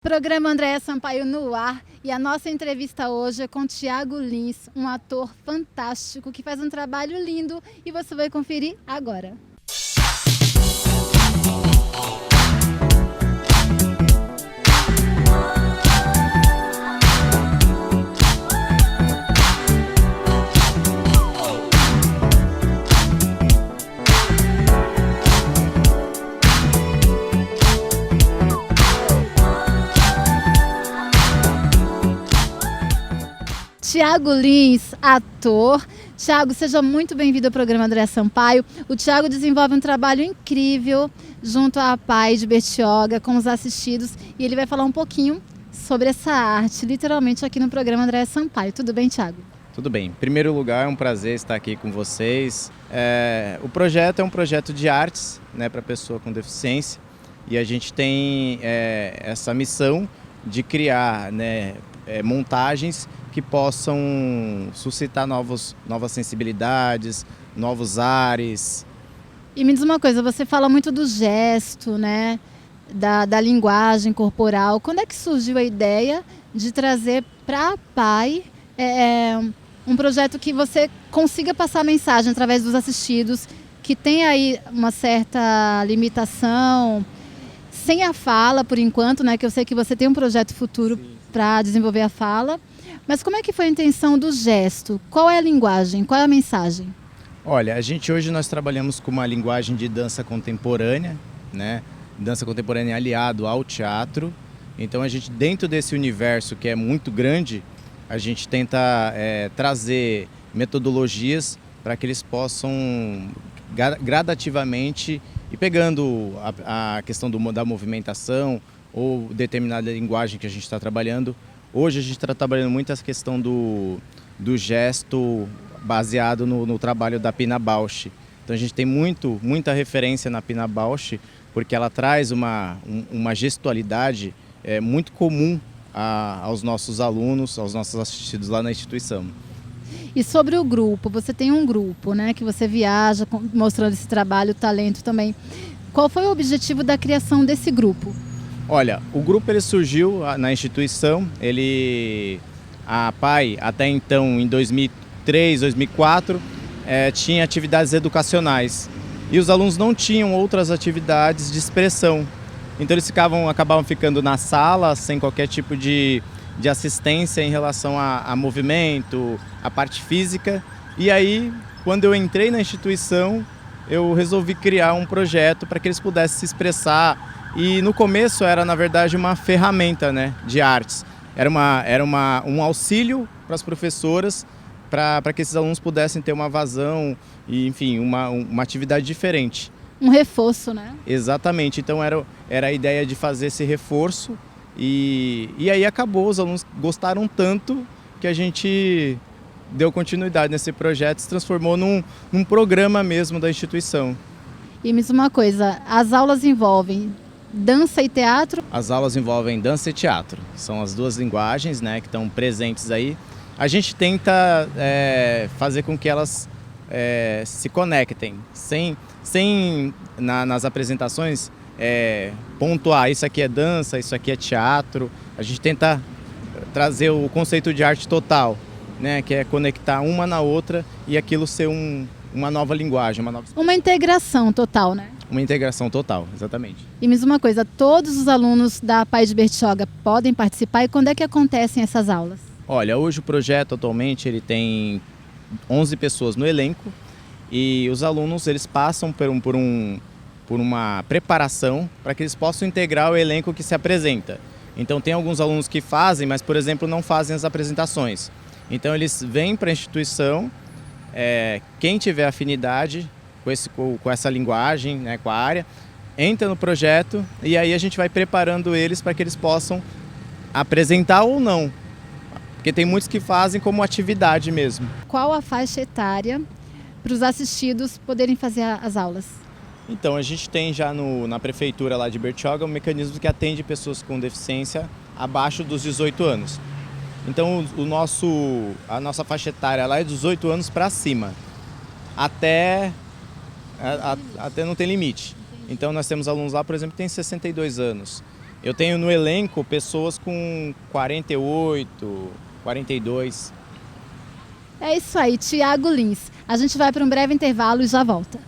Programa Andréa Sampaio no ar, e a nossa entrevista hoje é com Thiago Lins, um ator fantástico que faz um trabalho lindo e você vai conferir agora. Thiago Lins, ator. Thiago, seja muito bem-vindo ao programa Andréa Sampaio. O Thiago desenvolve um trabalho incrível junto à PAI de Bertioga, com os assistidos, e ele vai falar um pouquinho sobre essa arte, literalmente aqui no programa Andréa Sampaio. Tudo bem, Thiago? Tudo bem. Em primeiro lugar, é um prazer estar aqui com vocês. O projeto é um projeto de artes, né, para pessoa com deficiência, e a gente tem essa missão de criar, né, montagens que possam suscitar novas sensibilidades, novos ares. E me diz uma coisa, você fala muito do gesto, né, da linguagem corporal. Quando é que surgiu a ideia de trazer para a PAI um projeto que você consiga passar a mensagem através dos assistidos, que tem aí uma certa limitação, sem a fala por enquanto, né, que eu sei que você tem um projeto futuro para desenvolver a fala. Mas como é que foi a intenção do gesto? Qual é a linguagem? Qual é a mensagem? Olha, hoje nós trabalhamos com uma linguagem de dança contemporânea, né? Dança contemporânea aliado ao teatro. Então a gente, dentro desse universo que é muito grande, a gente tenta trazer metodologias para que eles possam gradativamente ir pegando a questão da movimentação ou determinada linguagem que a gente está trabalhando. Hoje a gente está trabalhando muito essa questão do gesto baseado no trabalho da Pina Bausch. Então a gente tem muita referência na Pina Bausch, porque ela traz uma gestualidade muito comum aos nossos alunos, aos nossos assistidos lá na instituição. E sobre o grupo, você tem um grupo, né, que você viaja mostrando esse trabalho, o talento também. Qual foi o objetivo da criação desse grupo? Olha, o grupo ele surgiu na instituição, a PAI até então, em 2003, 2004, tinha atividades educacionais e os alunos não tinham outras atividades de expressão. Então eles acabavam ficando na sala sem qualquer tipo de assistência em relação a movimento, a parte física. E aí, quando eu entrei na instituição, eu resolvi criar um projeto para que eles pudessem se expressar. E no começo era, na verdade, uma ferramenta, né, de artes. Era um auxílio para as professoras, para que esses alunos pudessem ter uma vazão e, enfim, uma atividade diferente. Um reforço, né? Exatamente. Então era a ideia de fazer esse reforço e aí acabou. Os alunos gostaram tanto que a gente deu continuidade nesse projeto e se transformou num programa mesmo da instituição. E me diz uma coisa, as aulas envolvem dança e teatro? As aulas envolvem dança e teatro. São as duas linguagens, né, que estão presentes aí. A gente tenta fazer com que elas se conectem, sem nas apresentações pontuar isso aqui é dança, isso aqui é teatro. A gente tenta trazer o conceito de arte total, né, que é conectar uma na outra e aquilo ser uma nova linguagem. Uma integração total, né? Uma integração total, exatamente. E me diz uma coisa, todos os alunos da PAI de Bertioga podem participar e quando é que acontecem essas aulas? Olha, hoje o projeto atualmente ele tem 11 pessoas no elenco e os alunos eles passam por uma preparação para que eles possam integrar o elenco que se apresenta. Então tem alguns alunos que fazem, mas por exemplo não fazem as apresentações. Então eles vêm para a instituição, quem tiver afinidade com essa linguagem, né, com a área, entra no projeto e aí a gente vai preparando eles para que eles possam apresentar ou não, porque tem muitos que fazem como atividade mesmo. Qual a faixa etária para os assistidos poderem fazer as aulas? Então a gente tem já na prefeitura lá de Bertioga um mecanismo que atende pessoas com deficiência abaixo dos 18 anos. Então a nossa faixa etária lá é dos 18 anos para cima, até não tem limite. Então nós temos alunos lá, por exemplo, que têm 62 anos. Eu tenho no elenco pessoas com 48, 42. É isso aí, Thiago Lins. A gente vai para um breve intervalo e já volta.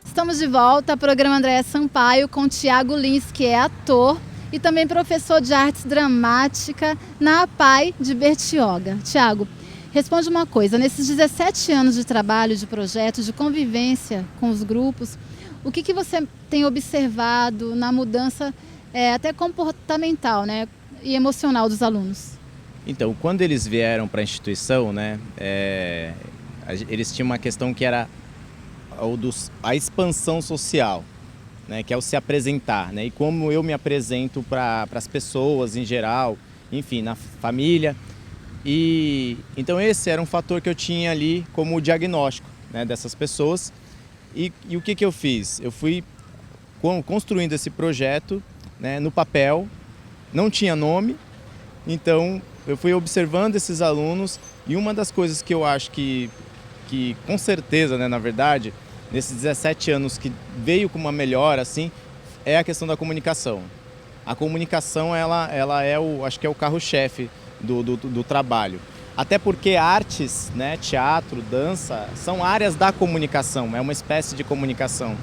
Estamos de volta ao programa Andréa Sampaio com Thiago Lins, que é ator e também professor de artes dramática na APAE de Bertioga. Thiago, responde uma coisa, nesses 17 anos de trabalho, de projeto, de convivência com os grupos, o que você tem observado na mudança até comportamental, né, e emocional dos alunos? Então, quando eles vieram para a instituição, né, eles tinham uma questão que era a expansão social, né, que é o se apresentar, né, e como eu me apresento para as pessoas em geral, enfim, na família. E então esse era um fator que eu tinha ali como diagnóstico, né, dessas pessoas. E o que eu fiz? Eu fui construindo esse projeto, né, no papel, não tinha nome, então eu fui observando esses alunos e uma das coisas que eu acho que com certeza, né, na verdade, nesses 17 anos que veio com uma melhora, assim, é a questão da comunicação. A comunicação, ela acho que é o carro-chefe do trabalho. Até porque artes, né, teatro, dança, são áreas da comunicação, é uma espécie de comunicação.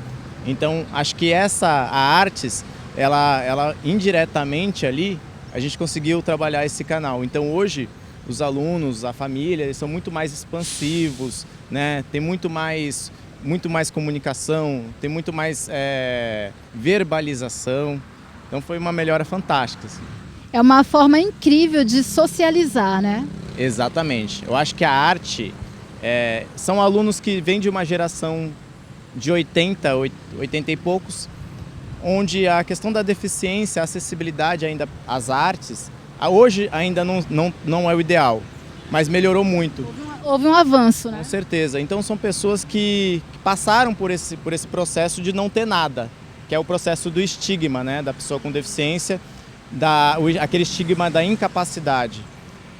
Então, acho que a artes, ela indiretamente ali, a gente conseguiu trabalhar esse canal. Então, hoje, os alunos, a família, eles são muito mais expansivos, né, tem muito mais comunicação, tem muito mais verbalização. Então foi uma melhora fantástica. Assim. É uma forma incrível de socializar, né? Exatamente. Eu acho que a arte são alunos que vêm de uma geração de 80 e poucos, onde a questão da deficiência, a acessibilidade ainda às artes, hoje ainda não é o ideal, mas melhorou muito. Houve um avanço, né? Com certeza. Então são pessoas que passaram por esse processo de não ter nada, que é o processo do estigma, né, da pessoa com deficiência, aquele estigma da incapacidade.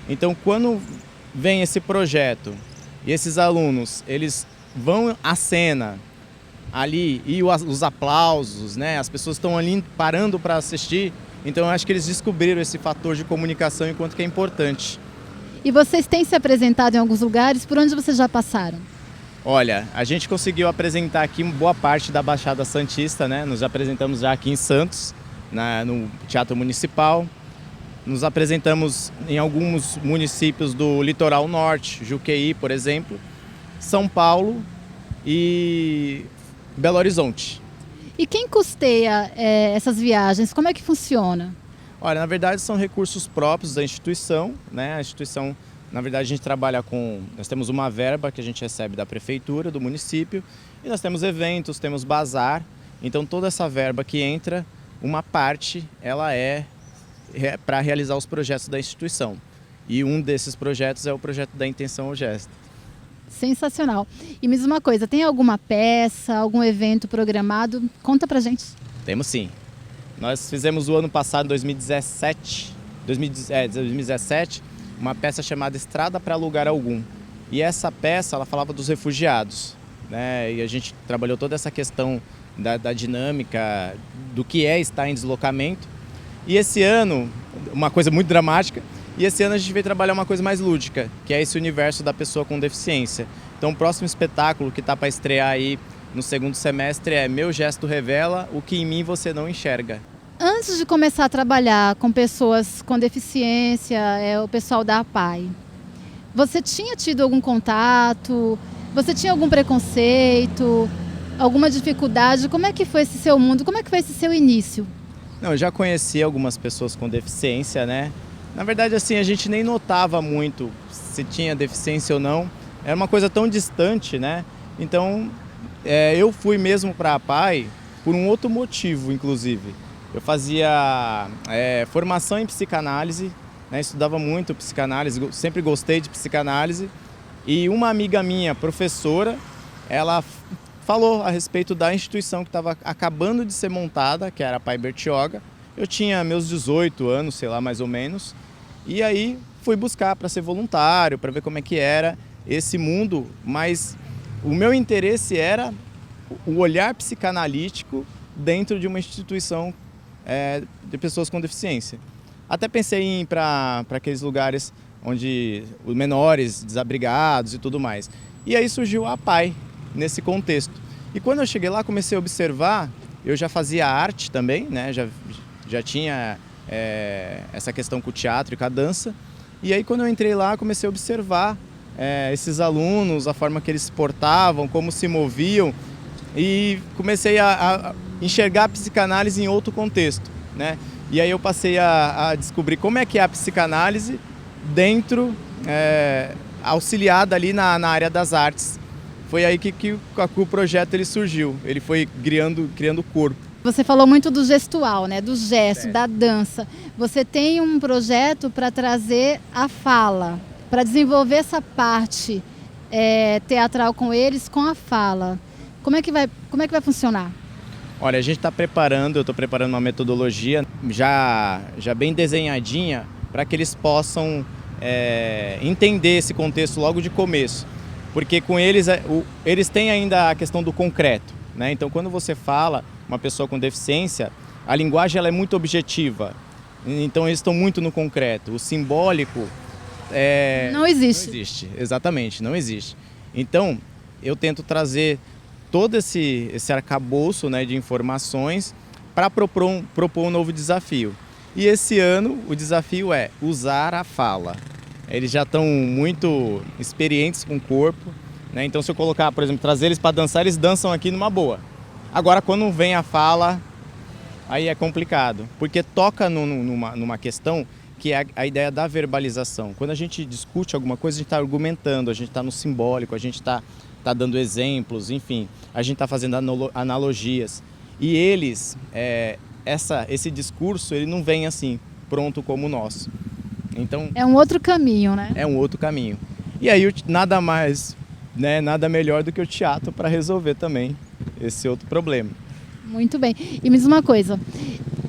Então quando vem esse projeto e esses alunos, eles vão à cena ali e os aplausos, né, as pessoas estão ali parando para assistir, então eu acho que eles descobriram esse fator de comunicação e quanto que é importante. E vocês têm se apresentado em alguns lugares? Por onde vocês já passaram? Olha, a gente conseguiu apresentar aqui boa parte da Baixada Santista, né? Nos apresentamos já aqui em Santos, no Teatro Municipal. Nos apresentamos em alguns municípios do Litoral Norte, Juqueí, por exemplo, São Paulo e Belo Horizonte. E quem custeia essas viagens? Como é que funciona? Olha, na verdade são recursos próprios da instituição, né? A instituição, na verdade, a gente trabalha nós temos uma verba que a gente recebe da prefeitura, do município, e nós temos eventos, temos bazar. Então toda essa verba que entra, uma parte, ela é para realizar os projetos da instituição. E um desses projetos é o projeto da Intenção ao Gesto. Sensacional. E me diz uma coisa, tem alguma peça, algum evento programado? Conta pra gente. Temos sim. Nós fizemos o ano passado, 2017, uma peça chamada Estrada para Lugar Algum. E essa peça, ela falava dos refugiados, né? E a gente trabalhou toda essa questão da dinâmica, do que é estar em deslocamento. E esse ano, uma coisa muito dramática, E esse ano a gente veio trabalhar uma coisa mais lúdica, que é esse universo da pessoa com deficiência. Então o próximo espetáculo que está para estrear aí no segundo semestre é Meu Gesto Revela o que em mim você não enxerga. Antes de começar a trabalhar com pessoas com deficiência, o pessoal da APAE, você tinha tido algum contato? Você tinha algum preconceito? Alguma dificuldade? Como é que foi esse seu mundo? Como é que foi esse seu início? Não, eu já conheci algumas pessoas com deficiência, né? Na verdade, assim, a gente nem notava muito se tinha deficiência ou não. Era uma coisa tão distante, né? Então, eu fui mesmo para a APAE por um outro motivo, inclusive. Eu fazia formação em psicanálise, né? Estudava muito psicanálise, sempre gostei de psicanálise. E uma amiga minha, professora, ela falou a respeito da instituição que estava acabando de ser montada, que era a APAE Bertioga. Eu tinha meus 18 anos, sei lá, mais ou menos. E aí fui buscar para ser voluntário, para ver como é que era esse mundo. Mas o meu interesse era o olhar psicanalítico dentro de uma instituição de pessoas com deficiência. Até pensei em ir para aqueles lugares onde os menores, desabrigados e tudo mais. E aí surgiu a APAE nesse contexto. E quando eu cheguei lá, comecei a observar, eu já fazia arte também, né? Já tinha essa questão com o teatro e com a dança. E aí quando eu entrei lá, comecei a observar esses alunos, a forma que eles se portavam, como se moviam. E comecei a enxergar a psicanálise em outro contexto, né? E aí eu passei a descobrir como é que é a psicanálise dentro, auxiliada ali na área das artes. Foi aí que o projeto ele surgiu, ele foi criando corpo. Você falou muito do gestual, né? Do gesto, da dança. Você tem um projeto para trazer a fala, para desenvolver essa parte teatral com eles, com a fala. Como é que vai funcionar? Olha, a gente está preparando, eu estou preparando uma metodologia já bem desenhadinha para que eles possam entender esse contexto logo de começo. Porque com eles têm ainda a questão do concreto, né? Então quando você fala uma pessoa com deficiência, a linguagem ela é muito objetiva. Então eles estão muito no concreto. O simbólico não existe. Não existe, exatamente, não existe. Então eu tento trazer todo esse arcabouço, né, de informações para propor um novo desafio. E esse ano o desafio é usar a fala. Eles já estão muito experientes com o corpo, né? Então se eu colocar, por exemplo, trazer eles para dançar, eles dançam aqui numa boa. Agora quando vem a fala, aí é complicado, porque toca numa questão que é a ideia da verbalização. Quando a gente discute alguma coisa, a gente está argumentando, a gente está no simbólico, a gente está dando exemplos, enfim, a gente está fazendo analogias. E eles, esse discurso, ele não vem assim, pronto como o nosso. Então, é um outro caminho, né? É um outro caminho. E aí nada mais, né, nada melhor do que o teatro para resolver também esse outro problema. Muito bem. E me diz uma coisa,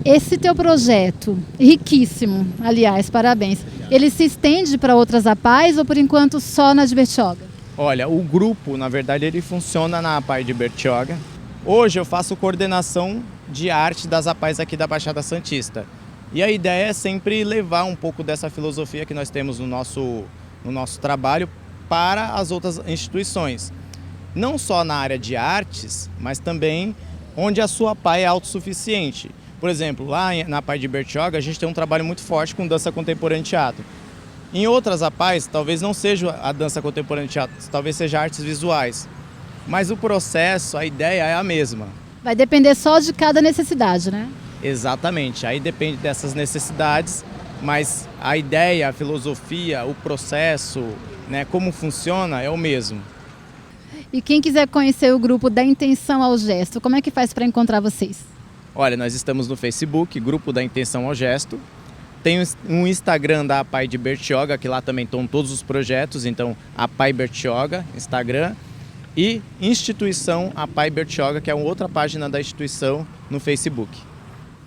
esse teu projeto, riquíssimo, aliás, parabéns, ele se estende para outras APAEs ou por enquanto só na de Bertioga? Olha, o grupo, na verdade, ele funciona na APAE de Bertioga. Hoje eu faço coordenação de arte das APAEs aqui da Baixada Santista. E a ideia é sempre levar um pouco dessa filosofia que nós temos no nosso trabalho para as outras instituições. Não só na área de artes, mas também onde a sua APAE é autossuficiente. Por exemplo, lá na APAE de Bertioga, a gente tem um trabalho muito forte com dança contemporânea e teatro. Em outras APAEs, talvez não seja a dança contemporânea e teatro, talvez seja artes visuais. Mas o processo, a ideia é a mesma. Vai depender só de cada necessidade, né? Exatamente, aí depende dessas necessidades, mas a ideia, a filosofia, o processo, né, como funciona é o mesmo. E quem quiser conhecer o grupo Da Intenção ao Gesto, como é que faz para encontrar vocês? Olha, nós estamos no Facebook, Grupo Da Intenção ao Gesto. Tem um Instagram da APAE de Bertioga, que lá também estão todos os projetos, então APAE Bertioga, Instagram. E Instituição APAE Bertioga, que é uma outra página da instituição no Facebook.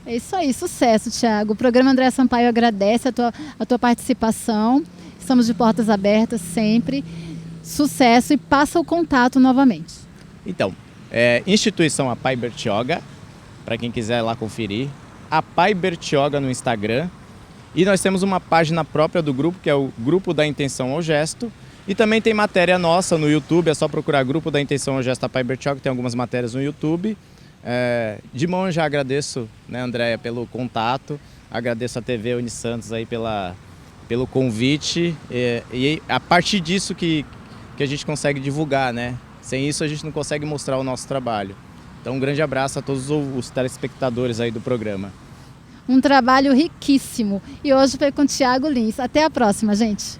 É isso aí, sucesso, Thiago. O programa André Sampaio agradece a tua participação. Estamos de portas abertas sempre. Sucesso e passa o contato novamente. Então, Instituição APAE Bertioga, para quem quiser lá conferir. APAE Bertioga no Instagram. E nós temos uma página própria do grupo, que é o Grupo da Intenção ao Gesto. E também tem matéria nossa no YouTube, é só procurar Grupo da Intenção ao Gesto Apai Bertioga, tem algumas matérias no YouTube. De mão já agradeço, né, Andréia, pelo contato, agradeço a TV Unisantos aí pelo convite. E a partir disso que a gente consegue divulgar, né? Sem isso a gente não consegue mostrar o nosso trabalho. Então um grande abraço a todos os telespectadores aí do programa. Um trabalho riquíssimo. E hoje foi com o Thiago Lins. Até a próxima, gente.